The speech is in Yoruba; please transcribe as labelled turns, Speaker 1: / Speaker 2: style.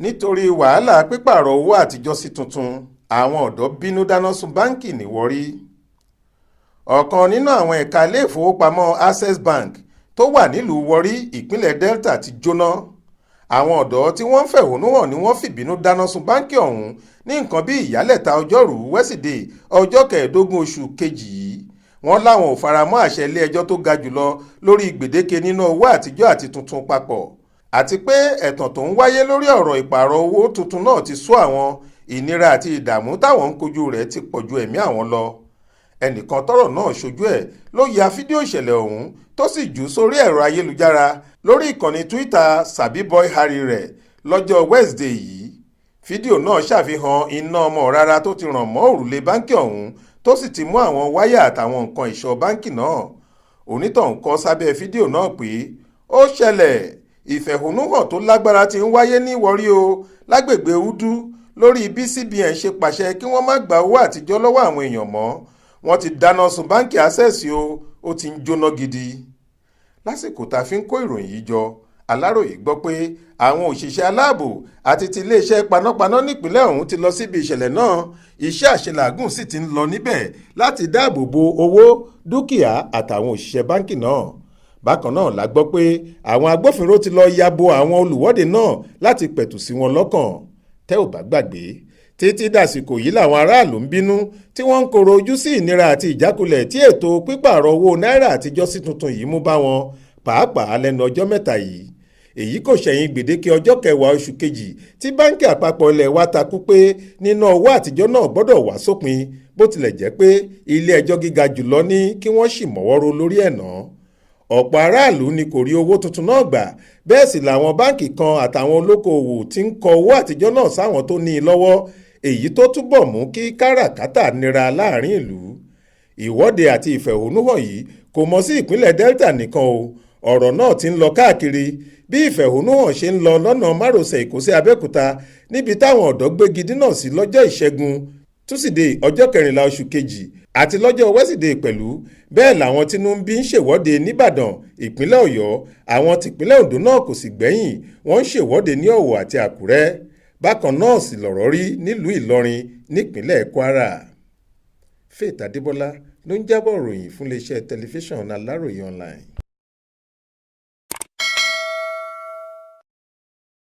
Speaker 1: nítorí wàhálà pípààrọ̀ owó àtijọ́ sí tuntun àwọn ọ̀dọ́ bínú dáná sun báńkì ní Warri. ọ̀kan nínú àwọn ẹ̀ka ilé ìfowópamọ́ Access Bank tó wà nílùú Warri ìpínlẹ̀ Delta ti jóná. àwọn ọ̀dọ́ tí wọ́n ń fẹ̀hónú hàn ni wọ́n fìbínú dáná sun báńkì ọ̀hún ní nǹkan bí ìyálẹ̀ta ọjọ́rùú wẹ́sídẹ̀ẹ́ ọjọ́ 15 oṣù kejì yìí. wọ́n láwọn ò faramọ́ àṣẹ ilé ẹjọ́ tó ga jùlọ lórí gbèdéke nínú owó àtijọ́ àti tuntun papọ̀, àti pé ẹ̀tàn tó ń wáyé lórí ọ̀rọ̀ ìpààrọ̀ owó tuntun náà ti sú àwọn. ìnira àti ìdààmú táwọn ń kojú rẹ̀ ti pọ̀ ju ẹ̀mí àwọn lọ. ẹnìkan tọ́rọ̀ náà ṣojú ẹ̀ ló ya fídíò ìṣẹ̀lẹ̀ ọ̀hún tó sì jù sórí ẹ̀rọ ayélujára lórí ìkànnì Twitter Sabiboy Warri rẹ̀ lọ́jọ́ Wednesday yìí. fídíò náà ṣàfihàn iná ọmọ rárá tó ti ràn mọ́ òrùlé báńkì ọ̀hún tó sì ti mú àwọn wáyà àtàwọn nǹkan ìṣọ́ báńkì náà. onítọ̀hún kọ sábẹ́ fídíò náà pé ó ṣẹlẹ̀, ìfẹ̀hónúhàn tó lágbára ti ń wáyé ní Warri o lágbègbè Udu lórí bí CBN ṣe pàṣẹ kí wọ́n má gba owó àtijọ́ lọ́wọ́ àwọn èèyàn mọ́. wọ́n ti dáná sun báńkì Access o, ó ti ń jóná gidi. lásìkò tá a fi ń kó ìròyìn yìí jọ, Aláròyé gbọ́ pé àwọn òṣìṣẹ́ aláàbò àti ti iléeṣẹ́ panápaná nípìnlẹ̀ ọ̀hún ti lọ síbi ìṣẹ̀lẹ̀ náà. iṣẹ́ àṣelàágùn sì ti ń lọ níbẹ̀ láti dáàbò bo owó, dúkìá àtàwọn òṣìṣẹ́ báńkì náà. bákan náà la gbọ́ pé àwọn agbófinró ti lọ ya bo àwọn olùwọ́de náà láti pẹ̀tù sí wọn lọ́kàn. tẹ́ ò bá gbàgbé, títí dàsìkò yìí làwọn aráàlú ń bínú tí wọ́n ń koro ojú sí ìnira àti ìjákulẹ̀ tí ètò pípààrọ̀ owó náírà àtijọ́ sí tuntun yìí mú bá wọn, pàápàá lẹ́nu ọjọ́ mẹ́ta yìí. èyí kò ṣẹ̀yìn gbèdéke ọjọ́ 10 oṣù kejì tí báńkì àpapọ̀ ilẹ̀ wa takú pé níná owó àtijọ́ náà gbọ́dọ̀ wá sópin, bó tilẹ̀ jẹ́ pé ilé ẹjọ́ gíga jùlọ ní kí wọ́n sì mọ́wọ́rò lórí ẹ̀ náà. ọ̀pọ̀ aráàlú ni kò rí owó tuntun náà gbà, bẹ́ẹ̀ sì làwọn báńkì kan àtàwọn olókoòwò ti ń kọ owó àtijọ́ náà sáwọn tó ní i lọ́wọ́, èyí tó túbọ̀ mú kí káràkátà nira láàrin ìlú. ìwọ́de àti ìfẹ̀hónúhàn yìí kò mọ sí ìpínlẹ̀ Delta nìkan o, ọ̀rọ̀ náà ti ń lọ káàkiri bí ìfẹ̀hónúhàn ṣe ń lọ lọ́nà márosẹ̀ Èkó sí Abẹ́òkúta, níbi táwọn ọ̀dọ́ gbégi dínà sí lọ́jọ́ Ìṣẹ́gun túsídẹ̀ẹ́ ọjọ́ 14 oṣù kejì àti lọ́jọ́ wẹ́sídẹ̀ẹ́ pẹ̀lú. bẹ́ẹ̀ làwọn tínú ń bí ń ṣèwọ́de nìbàdàn, ìpínlẹ̀ Ọ̀yọ́. àwọn tìpínlẹ̀ Oǹdó náà kò sì gbẹ́yìn, wọ́n ń ṣèwọ́de ní Ọ̀wọ̀ àti Àkúrẹ́. bákan náà sì lọ̀rọ̀ rí nílùú Ìlọrin nípínlẹ̀ Kwara. Faith Adébọ́lá ló ń jábọ̀ ròyìn fún iléeṣẹ́ tẹlifíṣàn Aláròyé online.